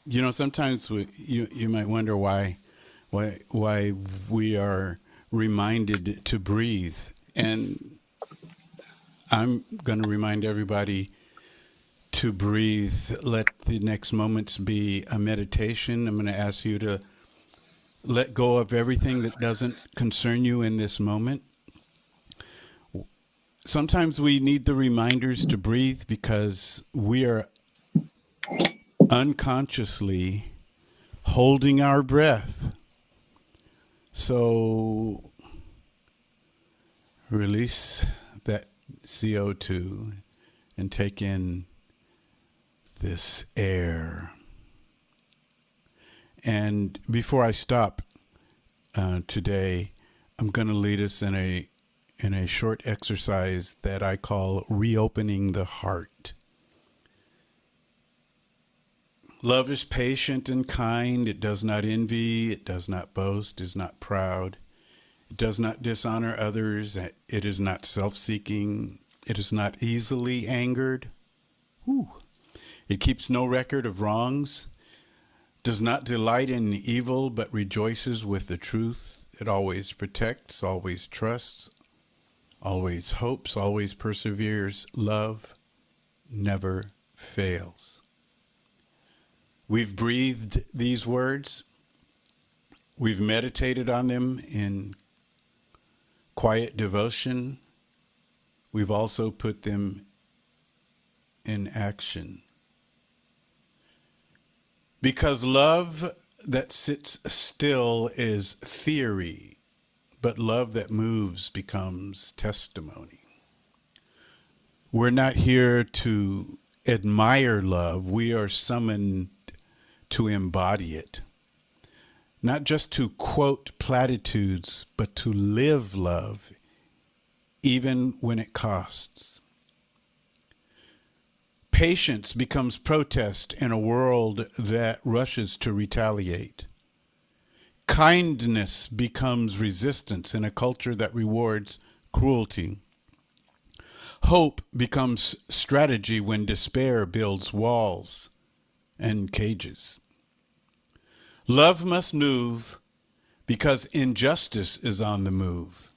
Sometimes you might wonder why we are reminded to breathe, and I'm going to remind everybody to breathe. Let the next moments be a meditation. I'm going to ask you to let go of everything that doesn't concern you in this moment. Sometimes we need the reminders to breathe because we are unconsciously holding our breath. So release that CO2 and take in this air. And before I stop today, I'm going to lead us in a short exercise that I call reopening the heart. Love is patient and kind. It does not envy. It does not boast. Is not proud. It does not dishonor others. It is not self-seeking. It is not easily angered. Whew. It keeps no record of wrongs. Does not delight in evil, but rejoices with the truth. It always protects, always trusts, always hopes, always perseveres. Love never fails. We've breathed these words. We've meditated on them in quiet devotion. We've also put them in action. Because love that sits still is theory, but love that moves becomes testimony. We're not here to admire love. We are summoned to embody it. Not just to quote platitudes, but to live love, even when it costs. Patience becomes protest in a world that rushes to retaliate. Kindness becomes resistance in a culture that rewards cruelty. Hope becomes strategy when despair builds walls and cages. Love must move because injustice is on the move.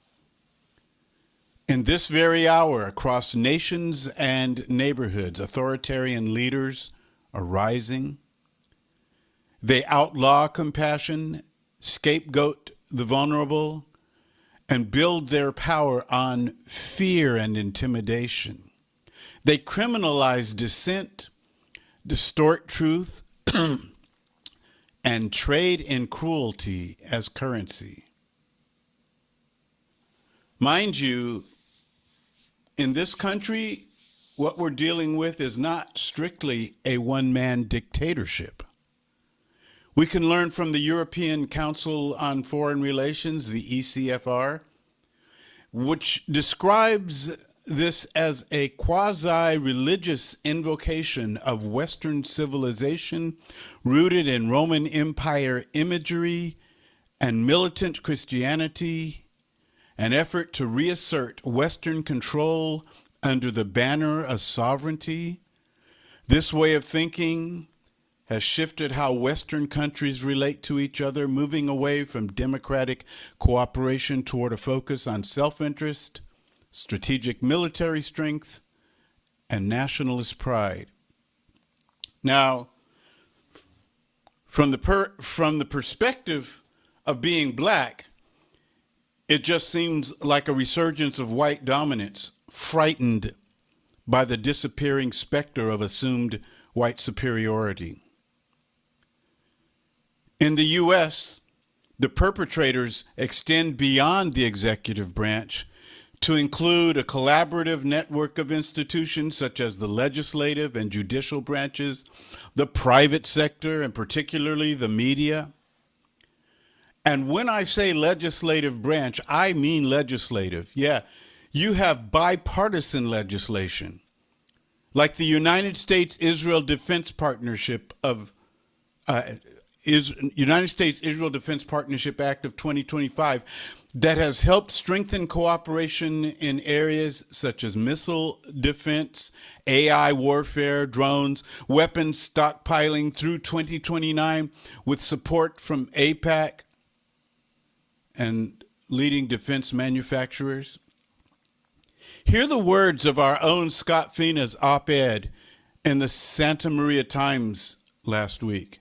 In this very hour, across nations and neighborhoods, authoritarian leaders are rising. They outlaw compassion, scapegoat the vulnerable, and build their power on fear and intimidation. They criminalize dissent, distort truth, and trade in cruelty as currency. Mind you, in this country, what we're dealing with is not strictly a one-man dictatorship. We can learn from the European Council on Foreign Relations, the ECFR, which describes this as a quasi-religious invocation of Western civilization rooted in Roman Empire imagery and militant Christianity, an effort to reassert Western control under the banner of sovereignty. This way of thinking has shifted how Western countries relate to each other, moving away from democratic cooperation toward a focus on self-interest, strategic military strength, and nationalist pride. Now, from the perspective of being black, it just seems like a resurgence of white dominance, frightened by the disappearing specter of assumed white superiority. In the U.S., the perpetrators extend beyond the executive branch to include a collaborative network of institutions such as the legislative and judicial branches, the private sector, and particularly the media. And when I say legislative branch, I mean legislative. Yeah, you have bipartisan legislation, like the United States-Israel Defense Partnership United States-Israel Defense Partnership Act of 2025 that has helped strengthen cooperation in areas such as missile defense, AI warfare, drones, weapons stockpiling through 2029 with support from APAC and leading defense manufacturers. Hear the words of our own Scott Fina's op-ed in the Santa Maria Times last week.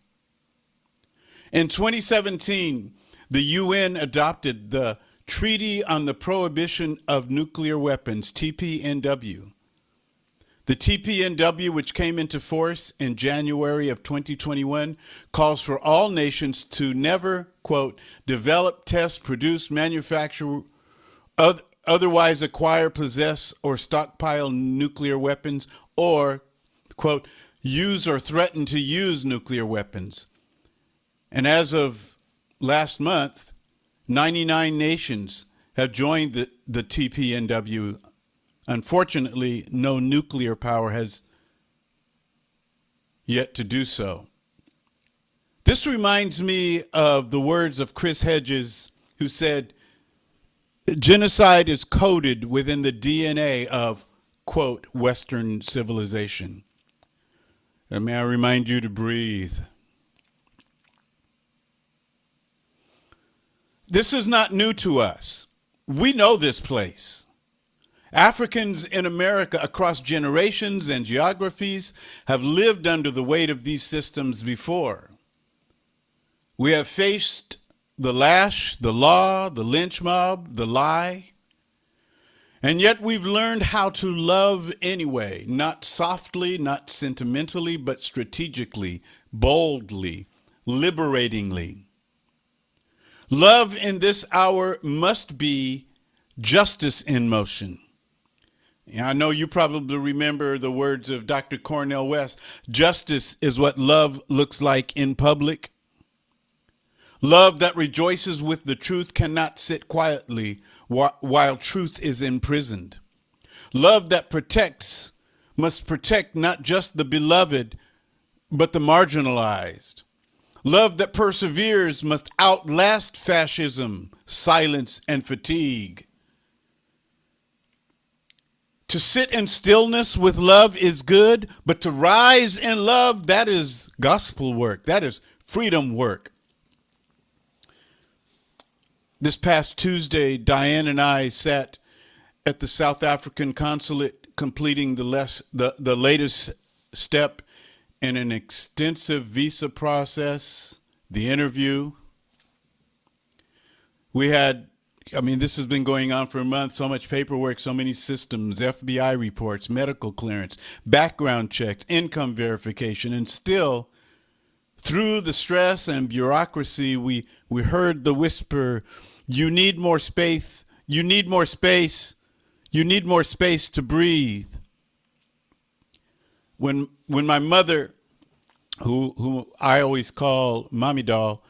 In 2017, the UN adopted the Treaty on the Prohibition of Nuclear Weapons, TPNW. The TPNW, which came into force in January of 2021, calls for all nations to never, quote, develop, test, produce, manufacture, otherwise acquire, possess, or stockpile nuclear weapons, or, quote, use or threaten to use nuclear weapons. And as of last month, 99 nations have joined the TPNW. Unfortunately, no nuclear power has yet to do so. This reminds me of the words of Chris Hedges, who said, genocide is coded within the DNA of, quote, Western civilization. And may I remind you to breathe. This is not new to us. We know this place. Africans in America across generations and geographies have lived under the weight of these systems before. We have faced the lash, the law, the lynch mob, the lie. And yet we've learned how to love anyway, not softly, not sentimentally, but strategically, boldly, liberatingly. Love in this hour must be justice in motion. I know you probably remember the words of Dr. Cornel West. Justice is what love looks like in public. Love that rejoices with the truth cannot sit quietly while truth is imprisoned. Love that protects must protect not just the beloved, but the marginalized. Love that perseveres must outlast fascism, silence, and fatigue. To sit in stillness with love is good, but to rise in love, that is gospel work. That is freedom work. This past Tuesday, Diane and I sat at the South African consulate completing the latest step in an extensive visa process, the interview. This has been going on for a month, so much paperwork, so many systems, FBI reports, medical clearance, background checks, income verification, and still, through the stress and bureaucracy, we heard the whisper, you need more space, you need more space, you need more space to breathe. When my mother, who I always call Mommy Doll,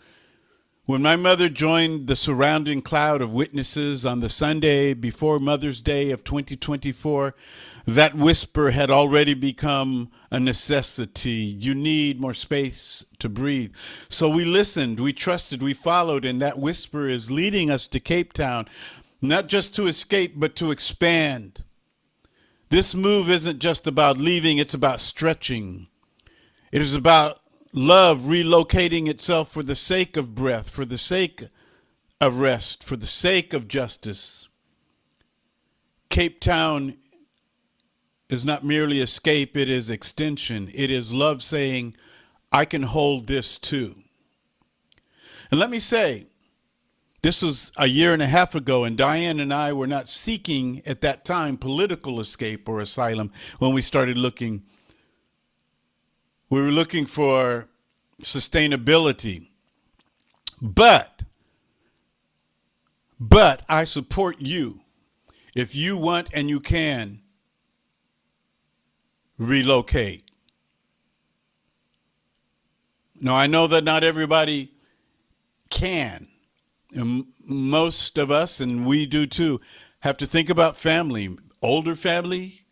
when my mother joined the surrounding cloud of witnesses on the Sunday before Mother's Day of 2024, that whisper had already become a necessity. You need more space to breathe. So we listened, we trusted, we followed, and that whisper is leading us to Cape Town, not just to escape, but to expand. This move isn't just about leaving, it's about stretching. It is about love relocating itself for the sake of breath, for the sake of rest, for the sake of justice. Cape Town is not merely escape, it is extension. It is love saying, I can hold this too. And let me say, this was a year and a half ago, and Diane and I were not seeking at that time political escape or asylum when we started looking. We were looking for sustainability. But I support you if you want and you can relocate. Now, I know that not everybody can. And most of us, and we do too, have to think about family, older family,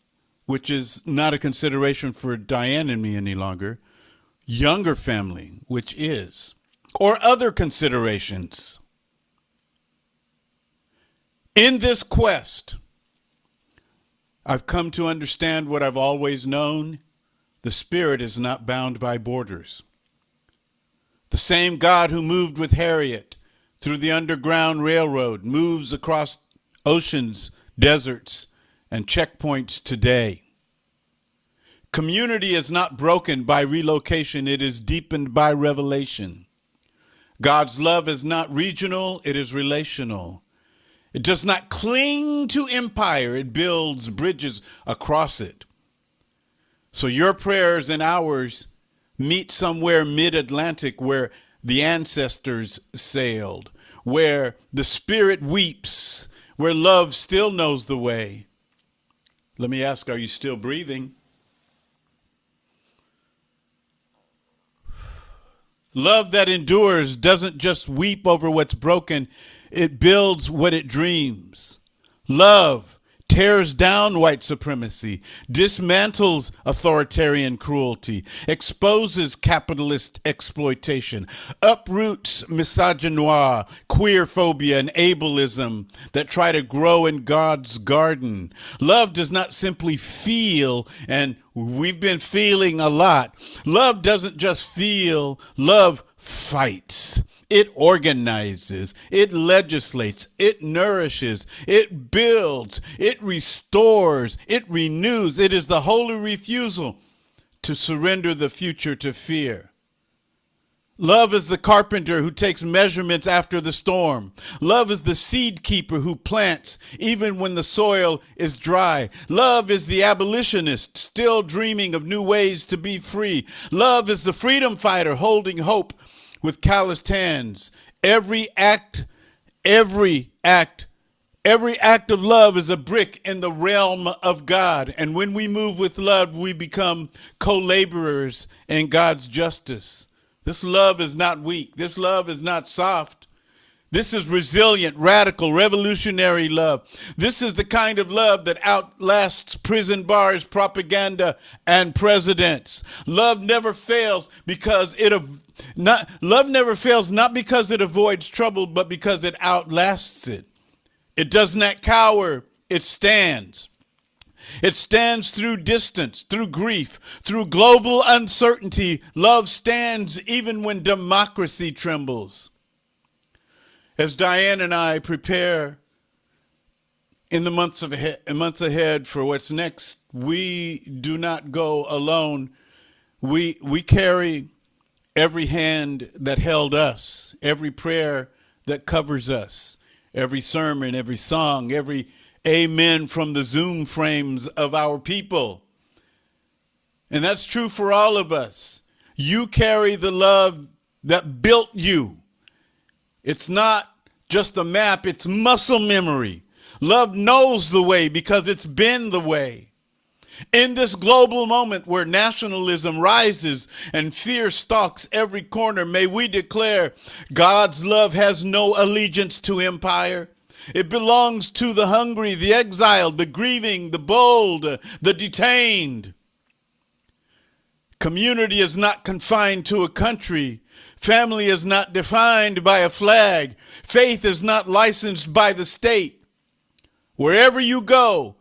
which is not a consideration for Diane and me any longer, younger family, which is, or other considerations. In this quest, I've come to understand what I've always known. The Spirit is not bound by borders. The same God who moved with Harriet through the Underground Railroad moves across oceans, deserts, and checkpoints today. Community is not broken by relocation. It is deepened by revelation. God's love is not regional. It is relational. It does not cling to empire. It builds bridges across it. So your prayers and ours meet somewhere mid-Atlantic where the ancestors sailed, where the Spirit weeps, where love still knows the way. Let me ask, are you still breathing? Love that endures doesn't just weep over what's broken, it builds what it dreams. Love tears down white supremacy, dismantles authoritarian cruelty, exposes capitalist exploitation, uproots misogynoir, queer phobia, and ableism that try to grow in God's garden. Love does not simply feel, and we've been feeling a lot. Love doesn't just feel, love fights. It organizes, it legislates, it nourishes, it builds, it restores, it renews. It is the holy refusal to surrender the future to fear. Love is the carpenter who takes measurements after the storm. Love is the seed keeper who plants even when the soil is dry. Love is the abolitionist still dreaming of new ways to be free. Love is the freedom fighter holding hope with calloused hands. Every act of love is a brick in the realm of God. And when we move with love, we become co-laborers in God's justice. This love is not weak. This love is not soft. This is resilient, radical, revolutionary love. This is the kind of love that outlasts prison bars, propaganda, and presidents. Love never fails not because it avoids trouble, but because it outlasts it. It does not cower, it stands. It stands through distance, through grief, through global uncertainty. Love stands even when democracy trembles. As Diane and I prepare in the months ahead for what's next, we do not go alone. We carry every hand that held us, every prayer that covers us, every sermon, every song, every amen from the Zoom frames of our people. And that's true for all of us. You carry the love that built you. It's not just a map, it's muscle memory. Love knows the way because it's been the way. In this global moment where nationalism rises and fear stalks every corner, may we declare God's love has no allegiance to empire. It belongs to the hungry, the exiled, the grieving, the bold, the detained. Community is not confined to a country. Family is not defined by a flag. Faith is not licensed by the state. Wherever you go,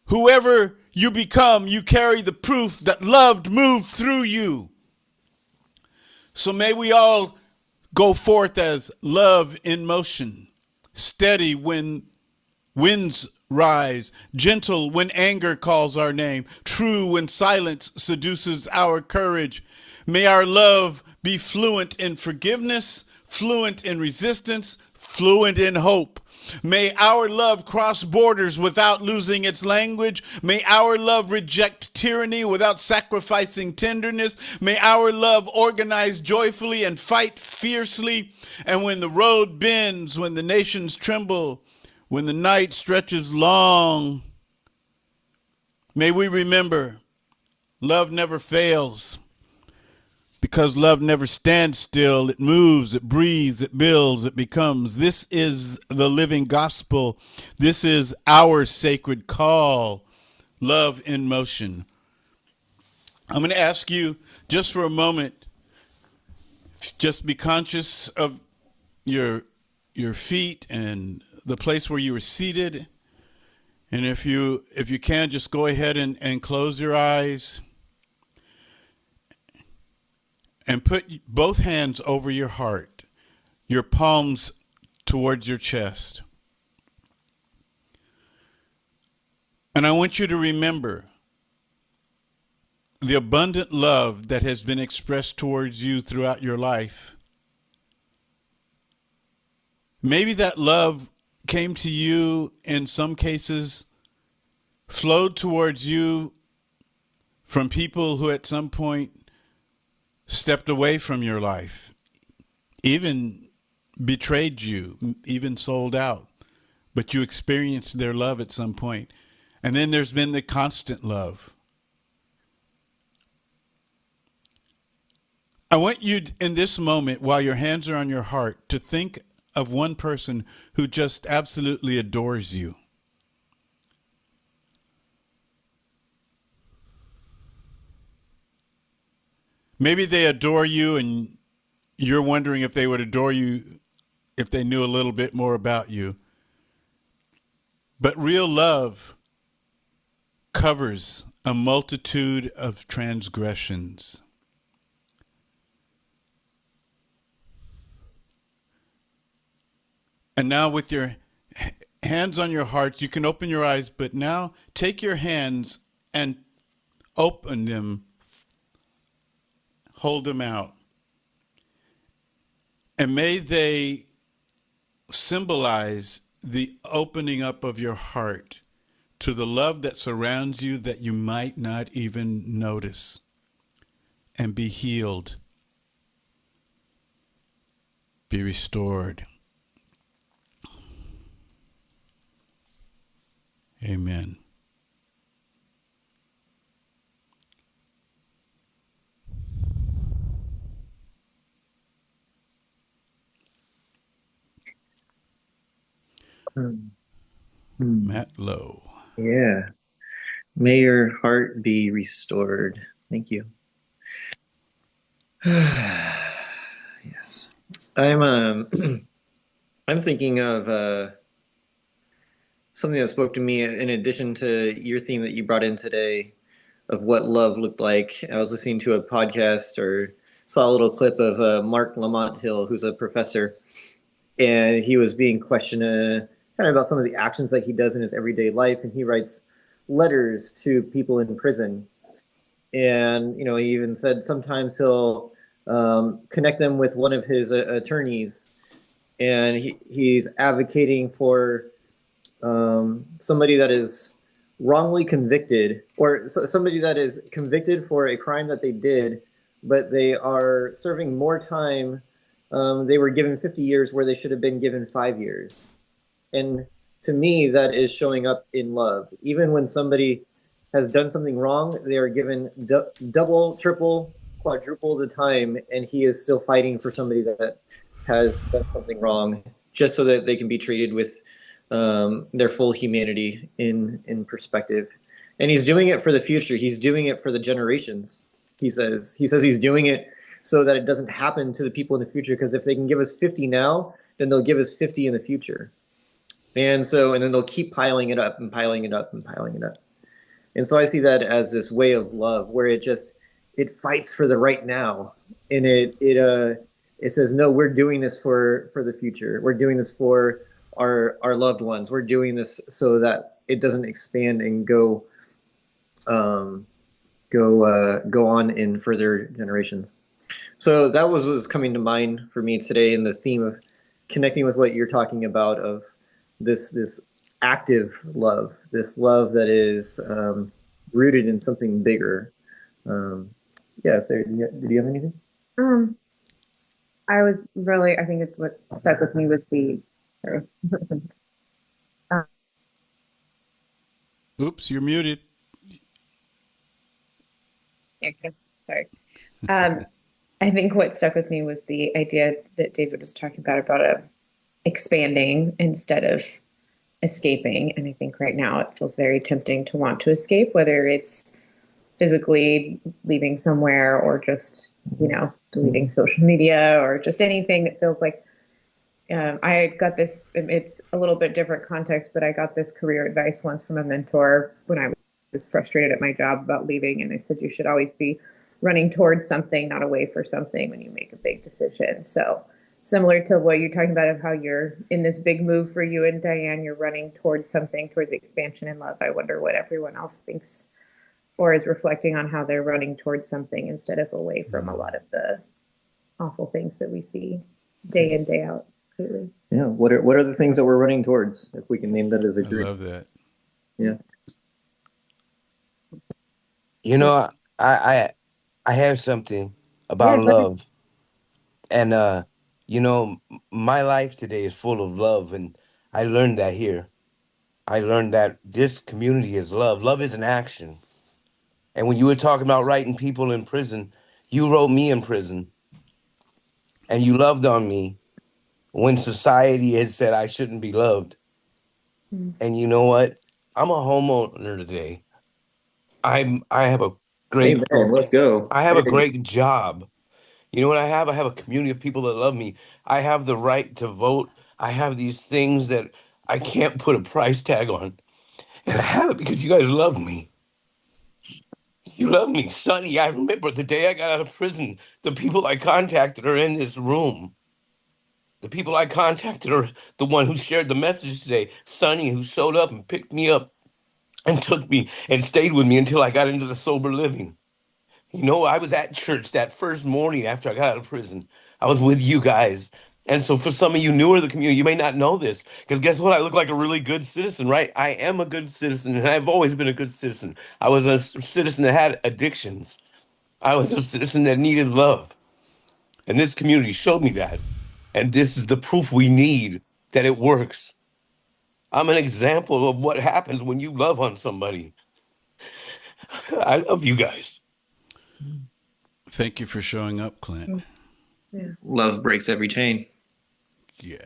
whoever you become, you carry the proof that love moved through you. So may we all go forth as love in motion, steady when winds rise, gentle when anger calls our name, true when silence seduces our courage. May our love be fluent in forgiveness, fluent in resistance, fluent in hope. May our love cross borders without losing its language. May our love reject tyranny without sacrificing tenderness. May our love organize joyfully and fight fiercely. And when the road bends, when the nations tremble, when the night stretches long, may we remember love never fails. Because love never stands still. It moves, it breathes, it builds, it becomes. This is the living gospel. This is our sacred call. Love in motion. I'm going to ask you just for a moment, just be conscious of your feet and the place where you were seated. And if you can, just go ahead and close your eyes and put both hands over your heart, your palms towards your chest. And I want you to remember the abundant love that has been expressed towards you throughout your life. Maybe that love came to you, in some cases, flowed towards you from people who at some point stepped away from your life, even betrayed you, even sold out, but you experienced their love at some point. And then there's been the constant love. I want you in this moment, while your hands are on your heart, to think of one person who just absolutely adores you. Maybe they adore you and you're wondering if they would adore you if they knew a little bit more about you. But real love covers a multitude of transgressions. And now with your hands on your heart, you can open your eyes, but now take your hands and open them, hold them out. And may they symbolize the opening up of your heart to the love that surrounds you that you might not even notice, and be healed, be restored. Amen. Matt Lowe. Yeah. May your heart be restored. Thank you. Yes. I'm thinking of something that spoke to me in addition to your theme that you brought in today of what love looked like. I was listening to a podcast or saw a little clip of Mark Lamont Hill, who's a professor, and he was being questioned kind of about some of the actions that he does in his everyday life, and he writes letters to people in prison. And he even said sometimes he'll connect them with one of his attorneys, and he's advocating for somebody that is wrongly convicted, or somebody that is convicted for a crime that they did, but they are serving more time. They were given 50 years where they should have been given 5 years. And to me, that is showing up in love. Even when somebody has done something wrong, they are given double, triple, quadruple the time, and he is still fighting for somebody that has done something wrong, just so that they can be treated with their full humanity in perspective. And he's doing it for the future. He's doing it for the generations. He says he's doing it so that it doesn't happen to the people in the future, because if they can give us 50 now, then they'll give us 50 in the future. And then they'll keep piling it up and piling it up and piling it up. And so I see that as this way of love where it fights for the right now. And it says, no, we're doing this for the future. We're doing this for our loved ones. We're doing this so that it doesn't expand and go on in further generations. So that was what was coming to mind for me today, in the theme of connecting with what you're talking about, of this active love, this love that is rooted in something bigger. Yeah, Sarah, did you have anything? I think it's what stuck with me was Oops, you're muted. okay, sorry. I think what stuck with me was the idea that David was talking about expanding instead of escaping. And I think right now it feels very tempting to want to escape, whether it's physically leaving somewhere or just, deleting social media or just anything that feels like I got this, it's a little bit different context, but I got this career advice once from a mentor when I was frustrated at my job about leaving. And they said, you should always be running towards something, not away for something when you make a big decision. So similar to what you're talking about of how you're in this big move for you and Diane, you're running towards something, towards expansion and love. I wonder what everyone else thinks or is reflecting on how they're running towards something instead of away from a lot of the awful things that we see day in, day out. Lately. Yeah. What are the things that we're running towards? If we can name that as a group. I love that. Yeah. You know, I have something about love. And you know, my life today is full of love, and I learned that here. I learned that this community is love. Love is an action. And when you were talking about writing people in prison, you wrote me in prison. And you loved on me when society had said I shouldn't be loved. And you know what? I'm a homeowner today. I have a Hey great man, let's go. I have a great job. You know what I have? I have a community of people that love me. I have the right to vote. I have these things that I can't put a price tag on. And I have it because you guys love me. You love me. Sonny, I remember the day I got out of prison, the people I contacted are in this room. The people I contacted are the one who shared the message today. Sonny, who showed up and picked me up and took me and stayed with me until I got into the sober living. You know, I was at church that first morning after I got out of prison. I was with you guys. And so for some of you newer to the community, you may not know this, because guess what? I look like a really good citizen, right? I am a good citizen, and I've always been a good citizen. I was a citizen that had addictions. I was a citizen that needed love. And this community showed me that. And this is the proof we need that it works. I'm an example of what happens when you love on somebody. I love you guys. Thank you for showing up, Clint. Yeah. Love breaks every chain. Yeah.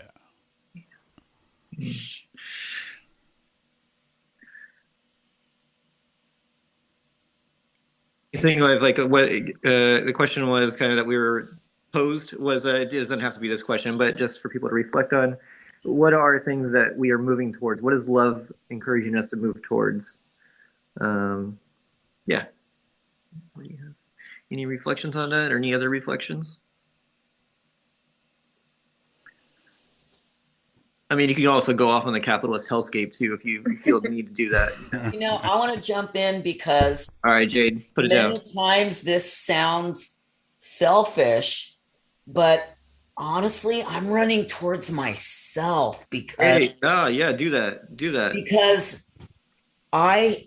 I think like what the question was kind of that we were posed was it doesn't have to be this question, but just for people to reflect on, what are things that we are moving towards? What is love encouraging us to move towards? Yeah. What do you have? Any reflections on that, or any other reflections? I mean, you can also go off on the capitalist hellscape too if you feel the need to do that. You know, I want to jump in because All right, Jade, put it down. many times this sounds selfish, but honestly, I'm running towards myself because Yeah, do that. because I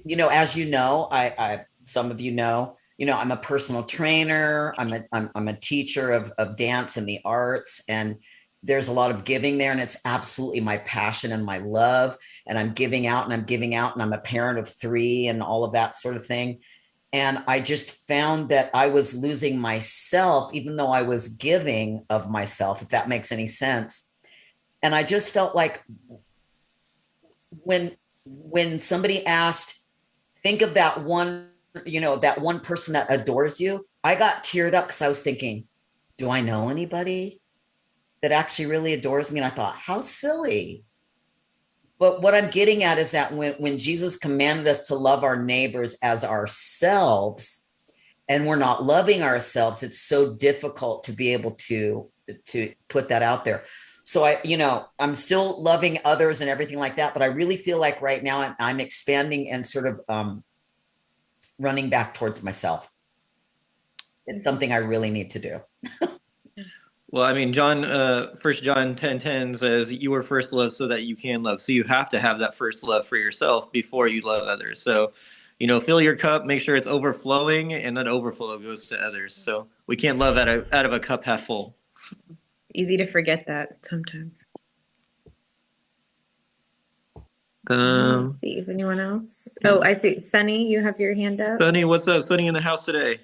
you know, as you know, I some of you know, I'm a personal trainer, I'm a teacher of dance and the arts, and there's a lot of giving there, and it's absolutely my passion and my love, and I'm giving out and I'm giving out, and I'm a parent of 3 and all of that sort of thing. And I just found that I was losing myself, even though I was giving of myself, if that makes any sense. And I just felt like when somebody asked, think of that one, that one person that adores you, I got teared up because I was thinking, do I know anybody that actually really adores me? And I thought, how silly. But what I'm getting at is that when Jesus commanded us to love our neighbors as ourselves, and we're not loving ourselves, it's so difficult to be able to put that out there. So I'm still loving others and everything like that, but I really feel like right now I'm expanding and sort of running back towards myself. It's something I really need to do. Well, I mean, John, 1 John 10:10 says, you were first loved so that you can love. So you have to have that first love for yourself before you love others. So, fill your cup, make sure it's overflowing, and that overflow goes to others. So we can't love out of a cup half full. Easy to forget that sometimes. Let's see if anyone else. Oh, I see. Sunny, you have your hand up. Sunny, what's up? Sunny in the house today.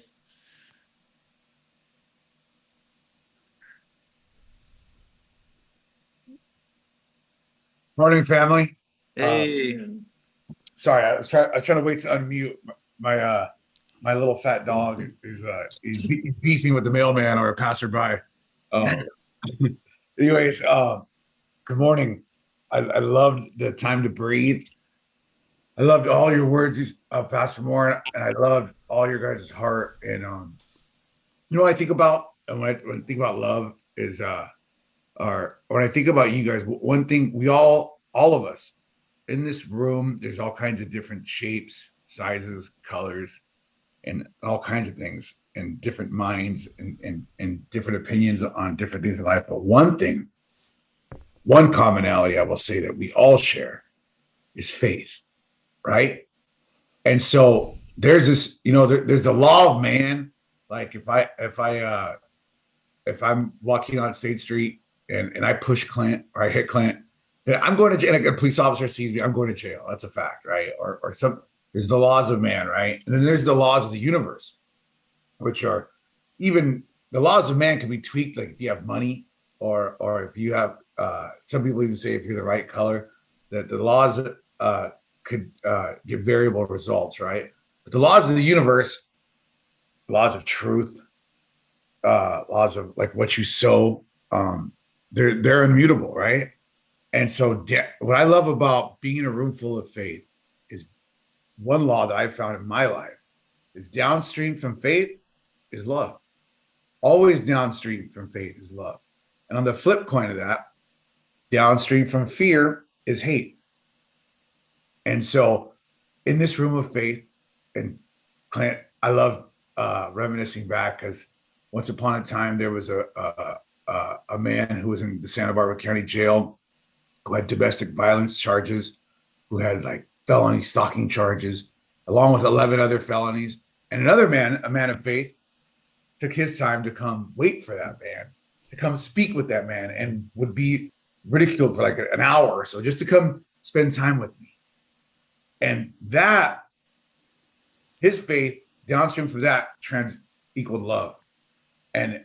Morning, family. Hey. Sorry, I was trying to wait to unmute my my little fat dog is he's beefing with the mailman or a passerby. Anyways, good morning. I loved the time to breathe. I loved all your words, Pastor Moore, and I loved all your guys' heart. And what I think about, and when I think about love is, or when I think about you guys, one thing we all of us in this room, there's all kinds of different shapes, sizes, colors, and all kinds of things, and different minds, and different opinions on different things in life. But one commonality I will say that we all share is faith, right? And so there's this, there's the law of man. Like if I'm walking on State Street and I push Clint or I hit Clint, then I'm going to jail. And a police officer sees me, I'm going to jail. That's a fact, right? Or some there's the laws of man, right? And then there's the laws of the universe, which are even the laws of man can be tweaked. Like if you have money, or if you have some people even say if you're the right color, that the laws could give variable results, right? But the laws of the universe, laws of truth, laws of like what you sow, they're immutable, right? And so what I love about being in a room full of faith is one law that I've found in my life is downstream from faith is love. Always downstream from faith is love. And on the flip coin of that, downstream from fear is hate. And so in this room of faith, and Clint, I love reminiscing back because once upon a time there was a man who was in the Santa Barbara County Jail who had domestic violence charges, who had like felony stalking charges, along with 11 other felonies. And another man, a man of faith, took his time to come wait for that man, to come speak with that man, and would be ridiculed for like an hour or so just to come spend time with me. And that, his faith downstream from that trans equaled love. And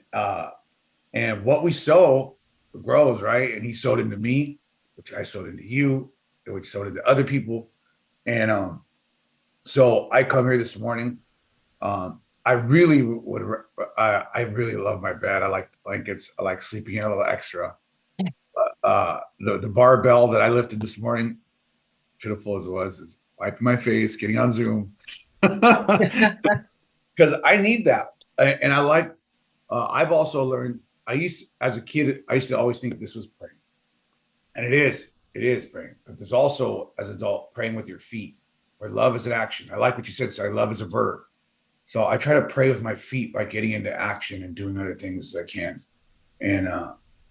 what we sow grows, right? And he sowed into me, which I sowed into you, which sowed into other people. And so I come here this morning. I really would. I really love my bed. I like blankets. I like sleeping in a little extra. The barbell that I lifted this morning, pitiful as it was, is wiping my face, getting on Zoom, because I need that. And I like. I've also learned. As a kid, I used to always think this was praying, and it is. It is praying. But there's also, as an adult, praying with your feet, where love is an action. I like what you said. So love is a verb. So I try to pray with my feet by getting into action and doing other things as I can. And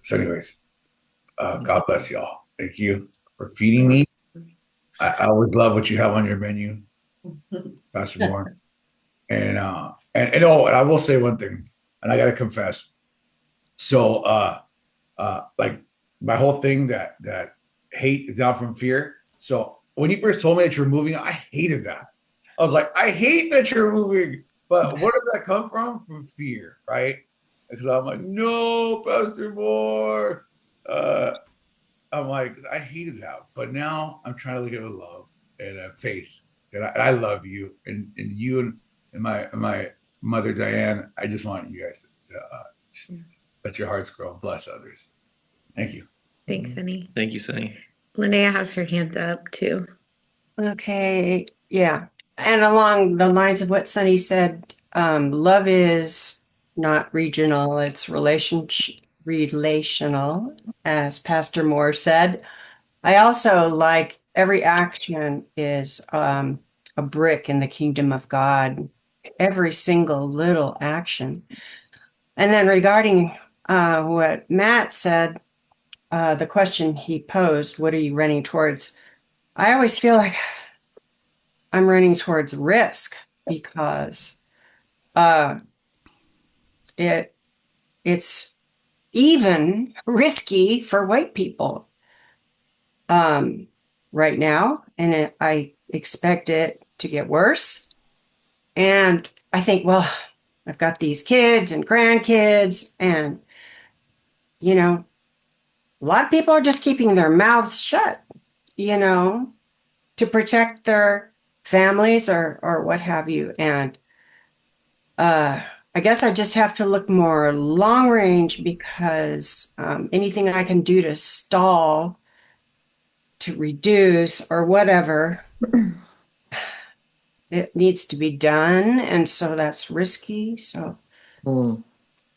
so, anyways, God bless y'all. Thank you for feeding me. I always love what you have on your menu, Pastor Moore. And I will say one thing, and I got to confess. So, like my whole thing that hate is down from fear. So when you first told me that you're moving, I hated that. I was like, I hate that you're moving. But where does that come from? From fear, right? Because I'm like, no, Pastor Moore. I'm like, I hated that. But now I'm trying to look at it with love and faith. And I love you. And you and my mother, Diane, I just want you guys to just let your hearts grow and bless others. Thank you. Thanks, Sunny. Thank you, Sunny. Linnea has her hand up too. Okay, yeah. And along the lines of what Sunny said, love is not regional, it's relational, as Pastor Moore said. I also like every action is a brick in the kingdom of God, every single little action. And then regarding what Matt said, the question he posed, what are you running towards? I always feel like I'm running towards risk because it's even risky for white people right now, and I expect it to get worse. And I think, well, I've got these kids and grandkids, and a lot of people are just keeping their mouths shut, to protect their families or what have you. And I guess I just have to look more long range because anything I can do to stall, to reduce, or whatever, it needs to be done. And so that's risky. So, Mm.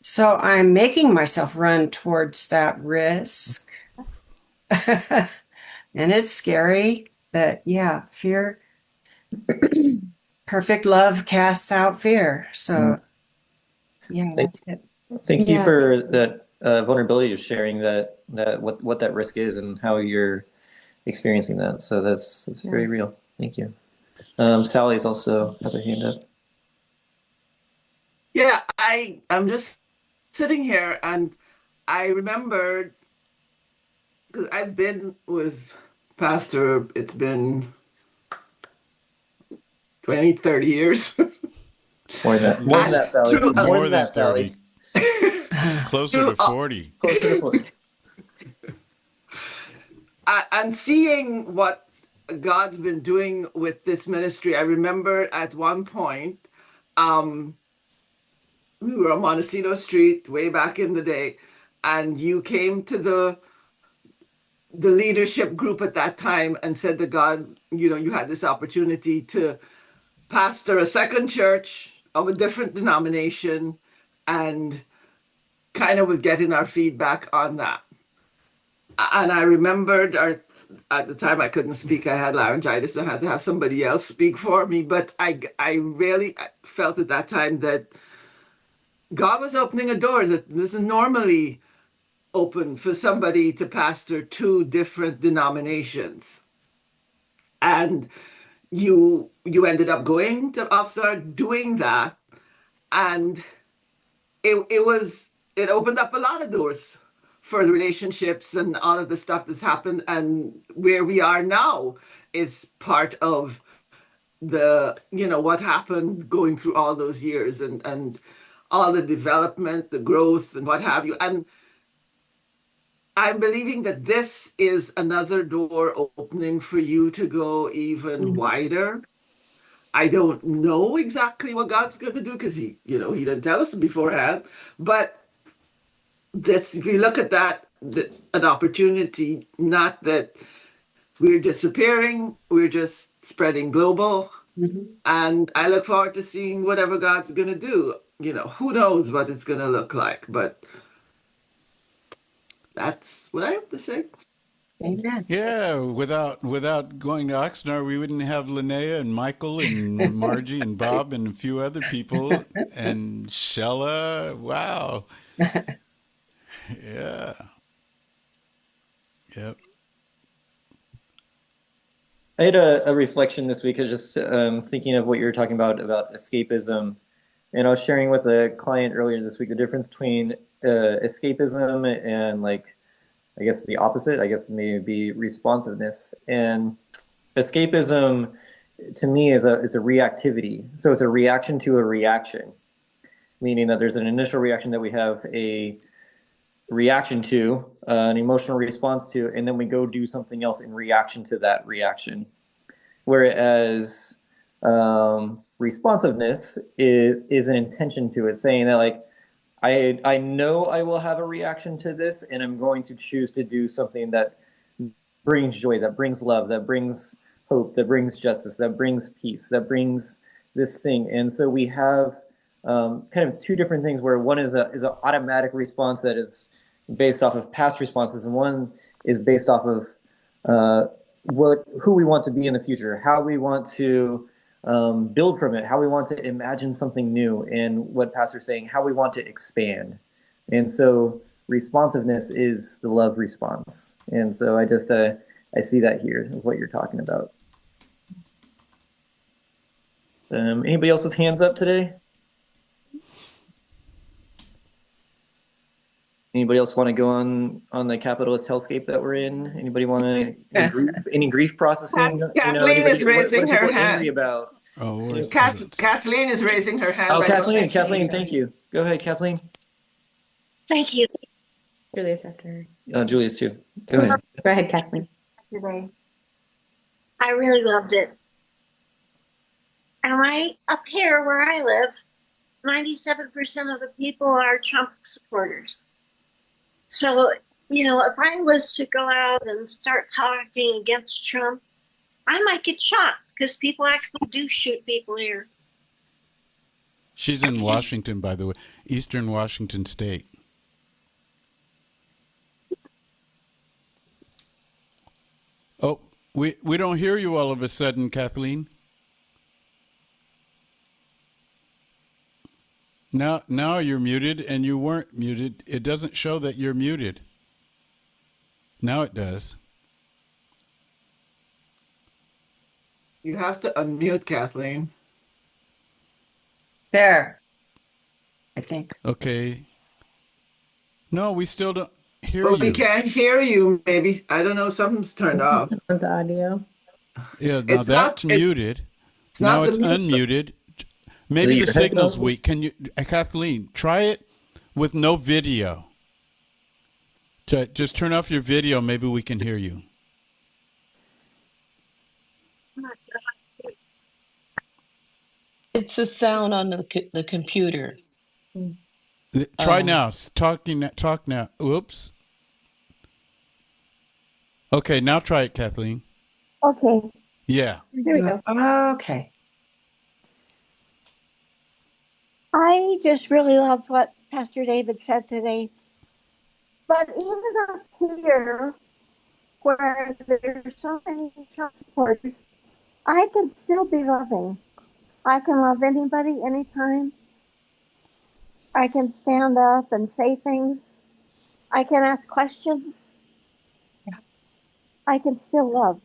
so I'm making myself run towards that risk. And it's scary, but yeah, fear, perfect love casts out fear. So, yeah, Thank, that's it. thank you Yeah. for that vulnerability of sharing that what that risk is and how you're experiencing that. So that's very real. Thank you. Sally's also has her hand up. Yeah, I'm just sitting here and I remembered because I've been with Pastor, it's been 20, 30 years. More than And that, Sally. through More More than than that, Sally. 30, closer through to 40. Closer to 40. and seeing what God's been doing with this ministry, I remember at one point, um, we were on Montecito Street way back in the day, and you came to the leadership group at that time and said that God, you had this opportunity to pastor a second church of a different denomination, and kind of was getting our feedback on that. And I remembered at the time I couldn't speak. I had laryngitis. I had to have somebody else speak for me. But I really felt at that time that God was opening a door that isn't normally open for somebody to pastor two different denominations. And you ended up going to Oxford doing that, and it opened up a lot of doors for the relationships and all of the stuff that's happened, and where we are now is part of the what happened going through all those years, and all the development, the growth, and what have you. And I'm believing that this is another door opening for you to go even wider. I don't know exactly what God's going to do because he didn't tell us beforehand. But this, if we look at that, this an opportunity. Not that we're disappearing; we're just spreading global. Mhm. And I look forward to seeing whatever God's going to do. Who knows what it's going to look like, but that's what I have to say. Amen. Yeah, without going to Oxnard, we wouldn't have Linnea and Michael and Margie and Bob and a few other people and Shella. Wow. Yeah. Yep. I had a reflection this week of just thinking of what you were talking about escapism. And I was sharing with a client earlier this week the difference between escapism and, like, I guess the opposite, I guess maybe responsiveness. And escapism to me is a reactivity. So it's a reaction to a reaction, meaning that there's an initial reaction that we have a reaction to, an emotional response to, and then we go do something else in reaction to that reaction. Whereas responsiveness is an intention to it, saying that, like, I know I will have a reaction to this, and I'm going to choose to do something that brings joy, that brings love, that brings hope, that brings justice, that brings peace, that brings this thing. And so we have kind of two different things, where one is an automatic response that is based off of past responses, and one is based off of who we want to be in the future, how we want to build from it, how we want to imagine something new, and what Pastor's saying, how we want to expand. And so responsiveness is the love response. And so I just I see that here of what you're talking about. Anybody else with hands up today? Anybody else want to go on the capitalist hellscape that we're in? Anybody want to any grief processing? Kathleen is What are raising her people angry hand. about? Oh, where's Kathleen is raising her hand. Oh, But I don't think Kathleen, thank you. Go ahead, Kathleen. Thank you. Julius after Julius too. Go ahead. Go ahead, Kathleen. Today. I really loved it. And right up here where I live, 97% of the people are Trump supporters. So, if I was to go out and start talking against Trump, I might get shot because people actually do shoot people here. She's in Washington, by the way, Eastern Washington State. Oh, we don't hear you all of a sudden, Kathleen. Now you're muted, and you weren't muted. It doesn't show that you're muted. Now it does. You have to unmute, Kathleen. There, I think. Okay. No, we still don't hear But we you. can't hear you. Maybe, I don't know, something's turned off. The audio. Yeah, now It's that's not, muted. it's Now not the it's mute. unmuted. Is it Maybe your the signal's headphones? weak. Can you, Kathleen, try it with no video? Just turn off your video. Maybe we can hear you. It's the sound on the computer. Try now. Talk now. Oops. Okay, now try it, Kathleen. Okay. Yeah. There we go. Okay. I just really loved what Pastor David said today. But even up here, where there's so many Trump supporters, I can still be loving. I can love anybody, anytime. I can stand up and say things. I can ask questions. I can still love,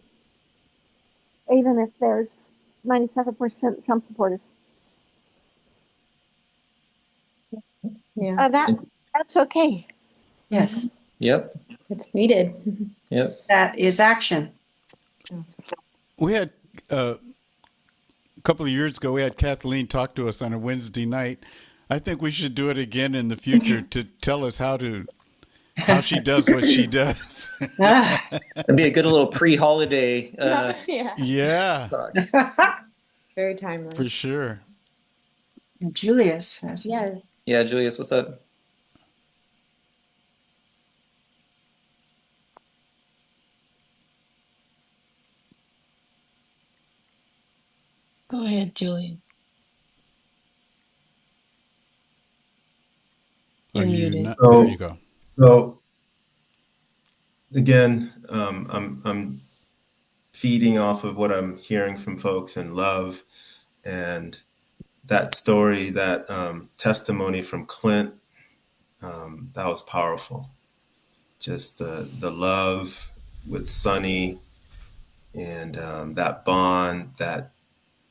even if there's 97% Trump supporters. Yeah. That's okay. Yes, Yep. It's needed. Yep. that is action. We had a couple of years ago, we had Kathleen talk to us on a Wednesday night. I think we should do it again in the future to tell us how she does what she does. It'd be a good little pre-holiday Yeah. Yeah, talk. Very timely. for sure. Julius has Yeah. Yeah, Julius, what's up? Go ahead, Julian. You're muted. Not, So- there you go. So again, I'm feeding off of what I'm hearing from folks and love, and that story, that testimony from Clint, that was powerful. Just the love with Sonny and that bond, that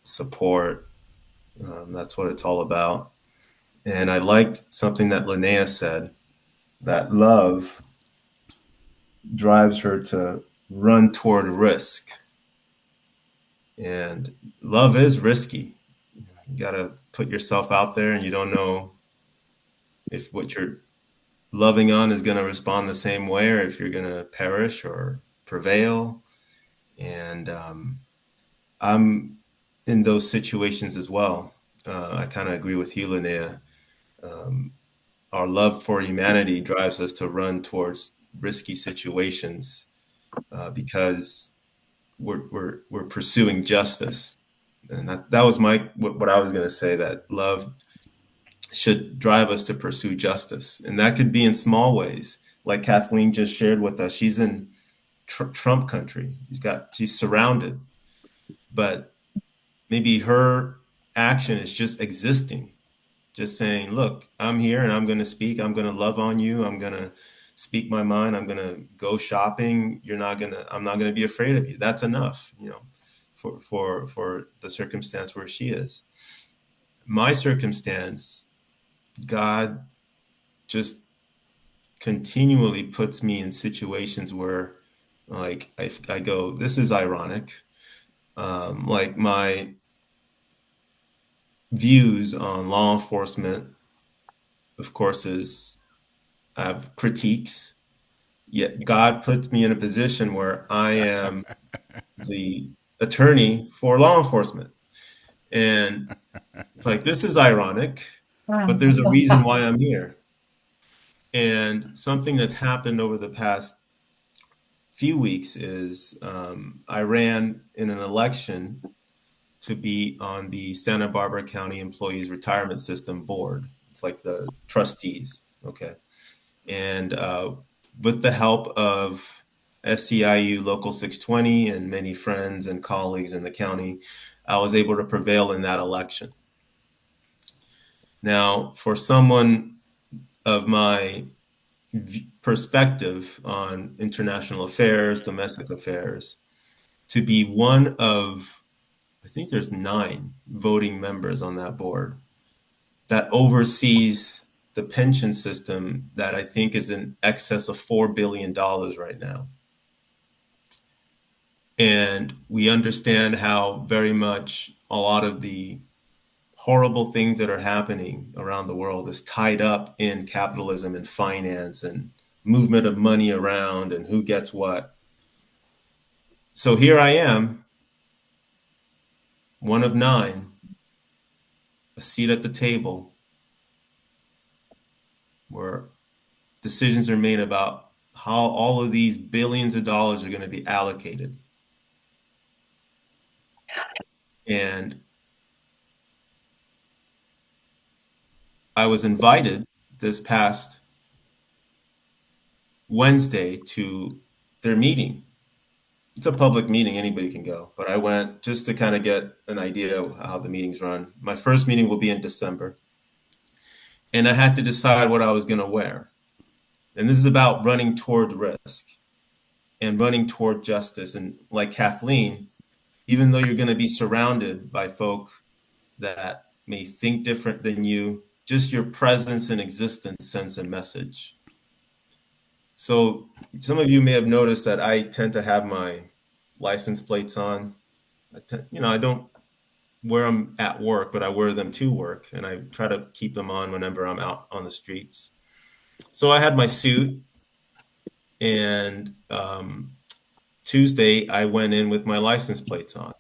support. That's what it's all about. And I liked something that Linnea said, that love drives her to run toward risk. And love is risky. You got to put yourself out there, and you don't know if what you're loving on is going to respond the same way, or if you're going to perish or prevail. And I'm in those situations as well. I kind of agree with you, Linnea. Our love for humanity drives us to run towards risky situations because we're pursuing justice, and that was what I was going to say. That love should drive us to pursue justice, and that could be in small ways, like Kathleen just shared with us. She's in Trump country. She's surrounded, but maybe her action is just existing, just saying, look, I'm here and I'm going to speak. I'm going to love on you. I'm going to speak my mind. I'm going to go shopping. I'm not going to be afraid of you. That's enough, for the circumstance where she is. My circumstance, God just continually puts me in situations where, like, I go, this is ironic. Like my views on law enforcement, of course, I have critiques. Yet God puts me in a position where I am the attorney for law enforcement. And it's like, this is ironic. but there's a reason why I'm here. And something that's happened over the past few weeks is I ran in an election to be on the Santa Barbara County Employees Retirement System board. It's like the trustees, okay? And with the help of SCIU Local 620 and many friends and colleagues in the county, I was able to prevail in that election. Now, for someone of my perspective on international affairs, domestic affairs, to be one of, I think there's 9 voting members on that board that oversees the pension system that I think is in excess of $4 billion right now. And we understand how very much a lot of the horrible things that are happening around the world is tied up in capitalism and finance and movement of money around and who gets what. So here I am, one of 9, a seat at the table where decisions are made about how all of these billions of dollars are going to be allocated. And I was invited this past Wednesday to their meeting. It's a public meeting, anybody can go, but I went just to kind of get an idea of how the meetings run. My first meeting will be in December, and I had to decide what I was going to wear. And this is about running toward risk and running toward justice. And like Kathleen, even though you're going to be surrounded by folk that may think different than you, just your presence and existence sends a message. So some of you may have noticed that I tend to have my license plates on. I don't wear them at work, but I wear them to work, and I try to keep them on whenever I'm out on the streets. So I had my suit, and Tuesday I went in with my license plates on.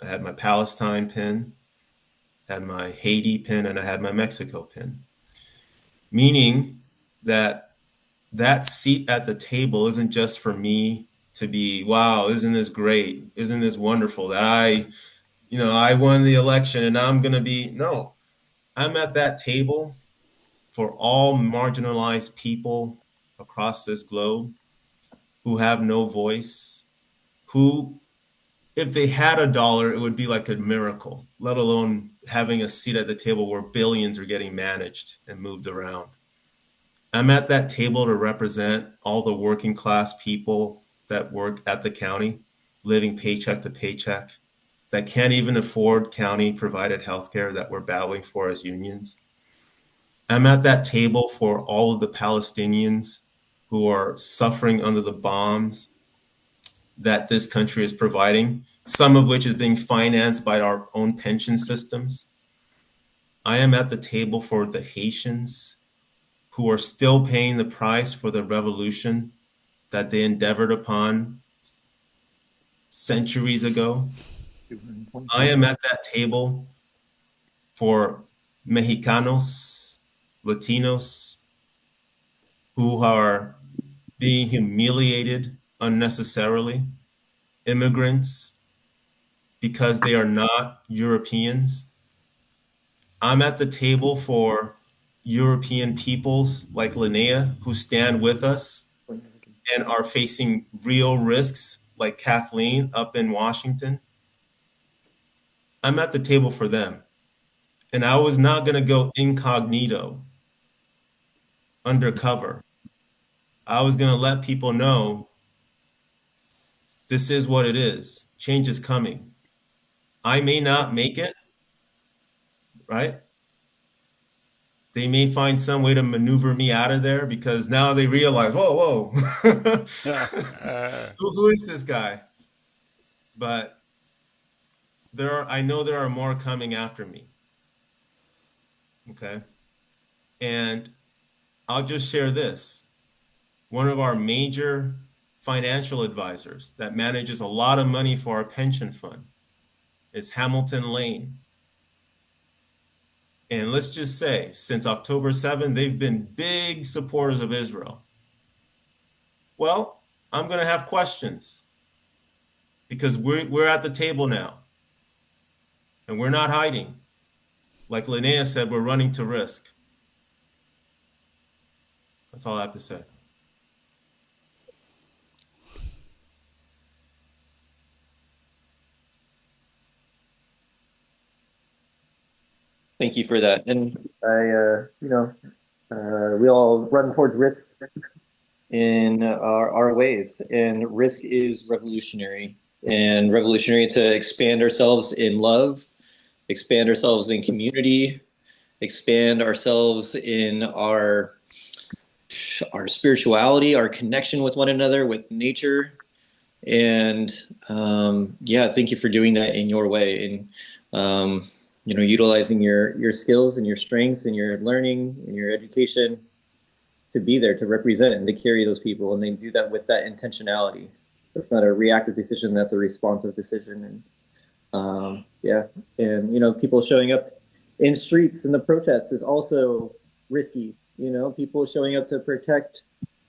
I had my Palestine pin, had my Haiti pin, and I had my Mexico pin. Meaning that seat at the table isn't just for me to be, wow, isn't this great? Isn't this wonderful that I won the election and I'm going to be, no, I'm at that table for all marginalized people across this globe who have no voice, who, if they had a dollar, it would be like a miracle, let alone having a seat at the table where billions are getting managed and moved around. I'm at that table to represent all the working class people that work at the county, living paycheck to paycheck, that can't even afford county provided healthcare that we're battling for as unions. I'm at that table for all of the Palestinians who are suffering under the bombs that this country is providing, some of which is being financed by our own pension systems. I am at the table for the Haitians who are still paying the price for the revolution that they endeavored upon centuries ago. I am at that table for Mexicanos, Latinos, who are being humiliated unnecessarily, immigrants, because they are not Europeans. I'm at the table for European peoples like Linnea who stand with us and are facing real risks like Kathleen up in Washington. I'm at the table for them. And I was not going to go incognito, undercover. I was going to let people know this is what it is. Change is coming. I may not make it, right? They may find some way to maneuver me out of there because now they realize, whoa, who is this guy? But I know there are more coming after me. Okay. And I'll just share this. One of our major financial advisors that manages a lot of money for our pension fund is Hamilton Lane. And let's just say, since October 7th, they've been big supporters of Israel. Well, I'm going to have questions because we're at the table now and we're not hiding. Like Linnea said, we're running to risk. That's all I have to say. Thank you for that. And we all run towards risk in our ways, and risk is revolutionary, and revolutionary to expand ourselves in love, expand ourselves in community, expand ourselves in our spirituality, our connection with one another, with nature. And yeah, thank you for doing that in your way, and utilizing your skills and your strengths and your learning and your education to be there to represent and to carry those people, and they do that with that intentionality. That's not a reactive decision, that's a responsive decision. And yeah, and people showing up in streets in the protests is also risky. People showing up to protect,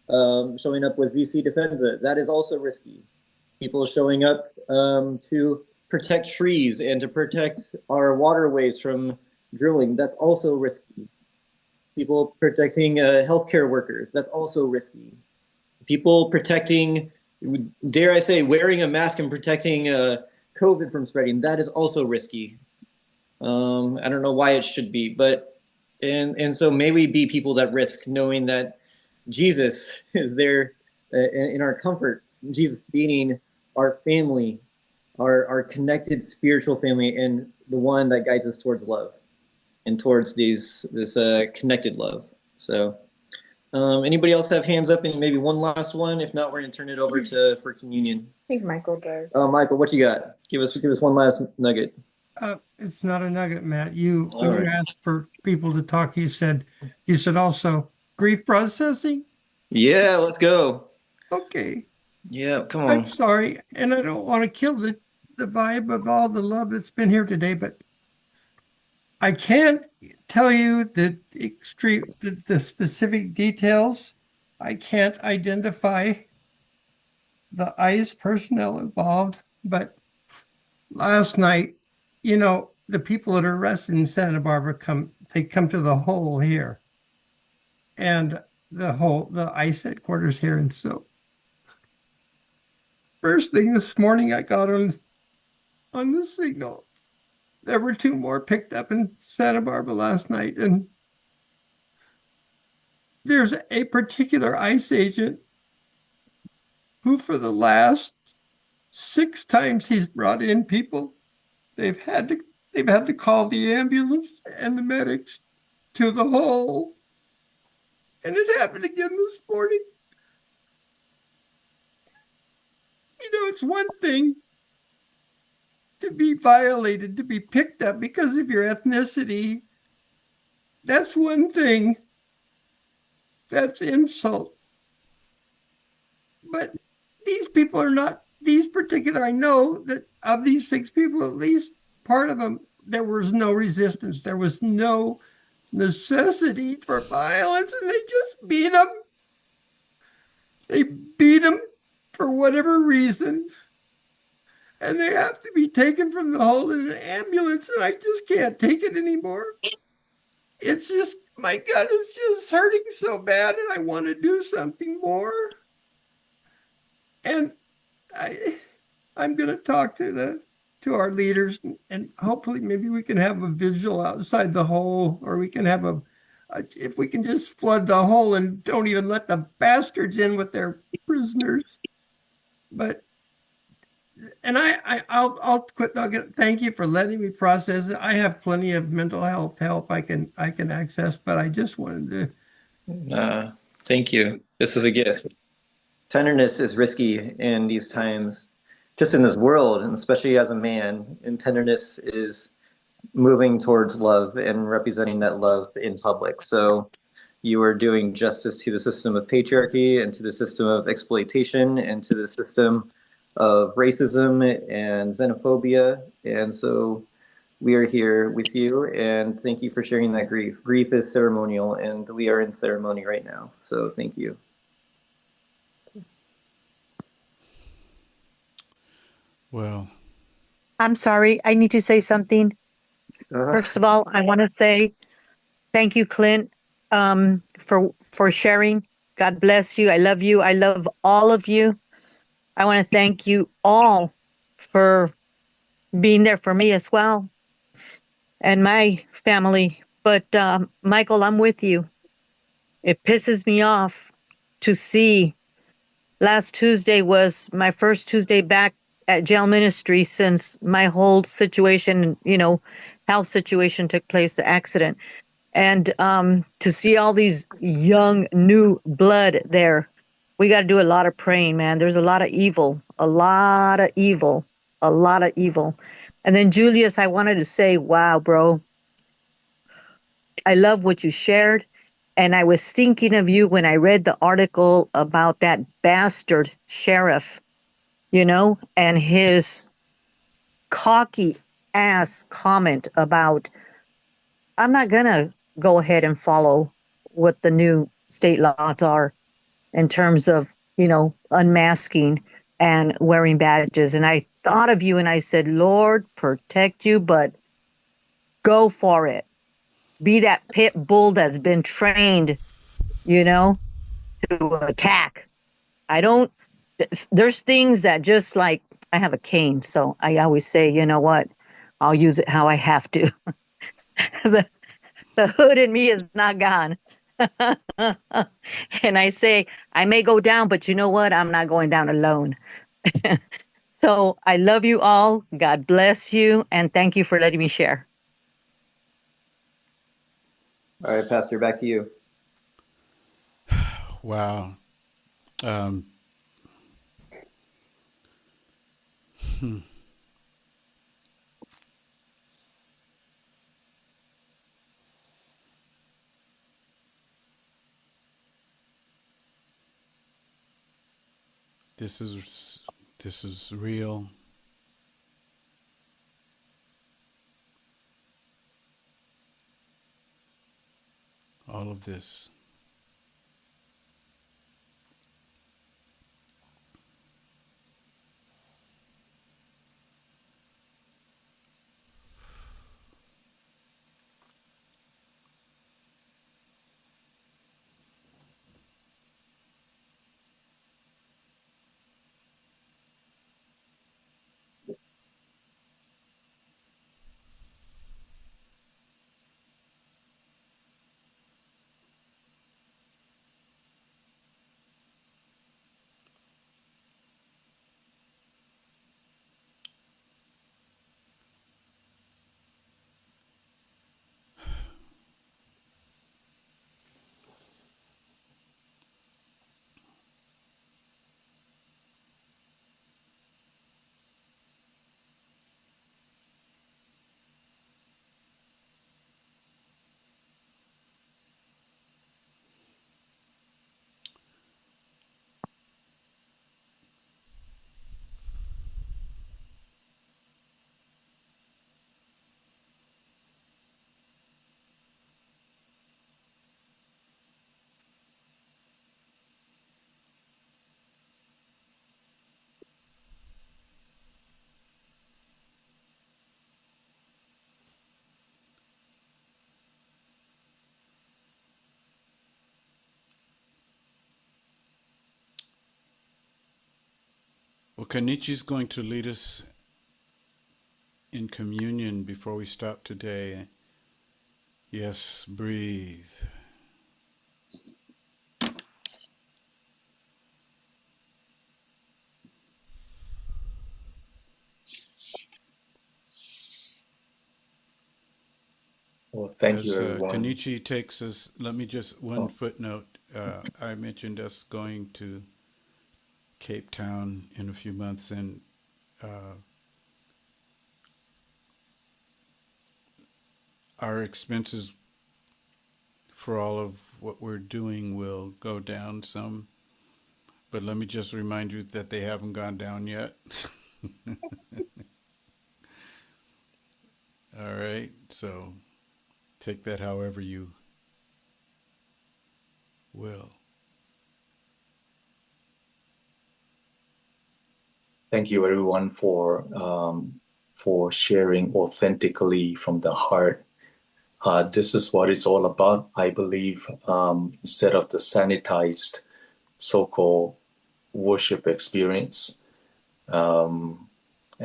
showing up with VC Defensa, that is also risky. People showing up to protect trees and to protect our waterways from drilling, that's also risky. People protecting healthcare workers, that's also risky. People protecting, dare I say, wearing a mask and protecting COVID from spreading, that is also risky. I don't know why it should be, but and so may we be people that risk, knowing that Jesus is there in our comfort. Jesus being our family, our connected spiritual family, and the one that guides us towards love and towards this connected love. So, anybody else have hands up, and maybe one last one? If not, we're going to turn it over for communion. I think Michael does. Michael, what you got? Give us one last nugget. It's not a nugget, Matt. When you right. asked for people to talk, you said also grief processing. Yeah, let's go. Okay. Yeah, come I'm on. sorry, and I don't want to kill the vibe of all the love that's been here today, but I can't tell you the specific details. I can't identify the ICE personnel involved, but last night, the people that are arrested in Santa Barbara come to the hole here, and the ICE headquarters here. And so first thing this morning, I got on the signal. There were two more picked up in Santa Barbara last night, and there's a particular ICE agent who, for the last 6 times he's brought in people, they've had to call the ambulance and the medics to the hole, and it happened again this morning. It's one thing to be violated, to be picked up because of your ethnicity. That's one thing. That's insult. But these people are not, I know that of these 6 people, at least part of them, there was no resistance. There was no necessity for violence, and they just beat them. They beat them for whatever reason. And they have to be taken from the hole in an ambulance, and I just can't take it anymore. It's just, my gut is just hurting so bad, and I want to do something more. And I'm going to talk to our leaders, and hopefully maybe we can have a vigil outside the hole, or we can have if we can just flood the hole and don't even let the bastards in with their prisoners. But I'll quit. Thank you for letting me process it. I have plenty of mental health help I can access, but I just wanted to. Thank you. This is a gift. Tenderness is risky in these times, just in this world, and especially as a man. And tenderness is moving towards love and representing that love in public. So you are doing justice to the system of patriarchy and to the system of exploitation and to the system of racism and xenophobia. And so we are here with you, and thank you for sharing that grief. Grief is ceremonial, and we are in ceremony right now. So thank you. Well, I'm sorry. I need to say something. First of all, I want to say thank you, Clint, for sharing. God bless you. I love you. I love all of you. I want to thank you all for being there for me as well and my family. But Michael, I'm with you. It pisses me off to see. Last Tuesday was my first Tuesday back at jail ministry since my whole situation, health situation took place, the accident. And to see all these young, new blood there, we got to do a lot of praying, man. There's a lot of evil, a lot of evil, a lot of evil. And then, Julius, I wanted to say, wow, bro, I love what you shared. And I was thinking of you when I read the article about that bastard sheriff, and his cocky ass comment about, I'm not going to go ahead and follow what the new state laws are in terms of, unmasking and wearing badges. And I thought of you and I said, Lord, protect you, but go for it. Be that pit bull that's been trained, to attack. I don't, there's things that just like, I have a cane. So I always say, you know what? I'll use it how I have to. the, the hood in me is not gone. And I say, I may go down, but you know what? I'm not going down alone. So I love you all. God bless you. And thank you for letting me share. All right, Pastor, back to you. wow. Um, hmm. This is real. All of this. Well, Kenichi's going to lead us in communion before we stop today. Yes, breathe. Well, thank you, As everyone. Kenichi takes us, let me just one footnote. I mentioned us going to Cape Town in a few months, and our expenses for all of what we're doing will go down some. But let me just remind you that they haven't gone down yet. All right. So take that however you will. Thank you, everyone, for sharing authentically from the heart. This is what it's all about, I believe, instead of the sanitized so-called worship experience. And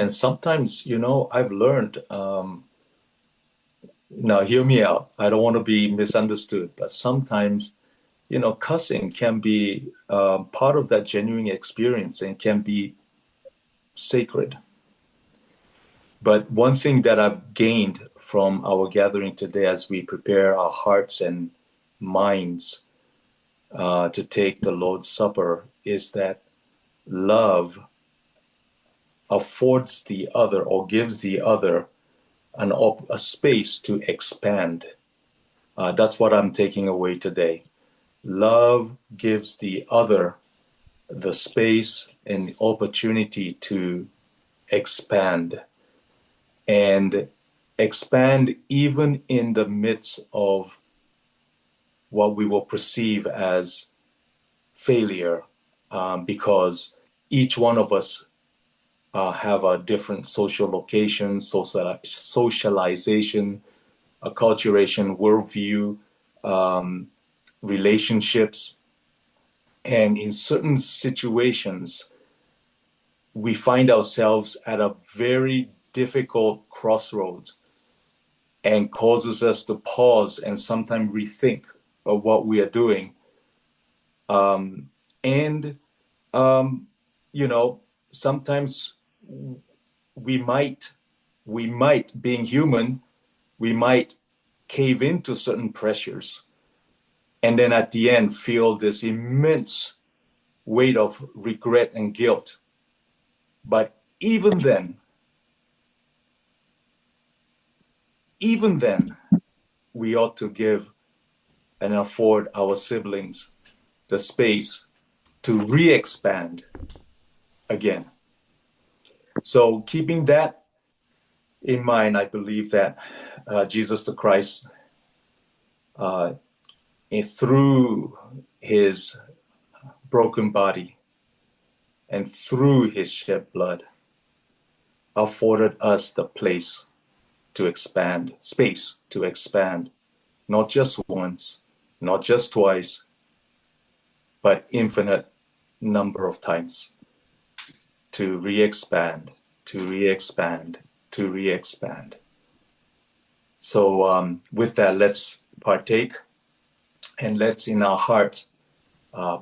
sometimes, I've learned, now hear me out. I don't want to be misunderstood, but sometimes, cussing can be part of that genuine experience and can be sacred. But one thing that I've gained from our gathering today as we prepare our hearts and minds to take the Lord's Supper is that love affords the other or gives the other a space to expand. That's what I'm taking away today. Love gives the other the space and the opportunity to expand and expand even in the midst of what we will perceive as failure, because each one of us have a different social location, socialization, acculturation, worldview, relationships. And in certain situations, we find ourselves at a very difficult crossroads and causes us to pause and sometimes rethink of what we are doing. And, sometimes we might, being human, we might cave into certain pressures and then at the end feel this immense weight of regret and guilt. But even then, we ought to give and afford our siblings the space to re-expand again. So keeping that in mind, I believe that Jesus the Christ, through his broken body and through his shed blood, afforded us the place to expand, space to expand, not just once, not just twice, but infinite number of times to re-expand, to re-expand, to re-expand. So with that, let's partake and let's in our heart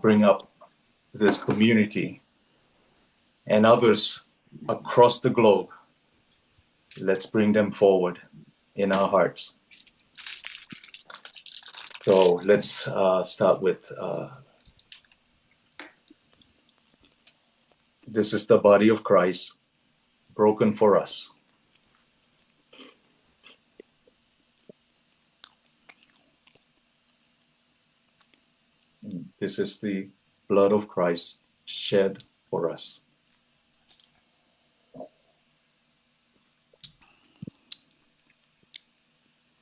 bring up this community and others across the globe. Let's bring them forward in our hearts. So let's start with this is the body of Christ broken for us. This is the blood of Christ shed for us.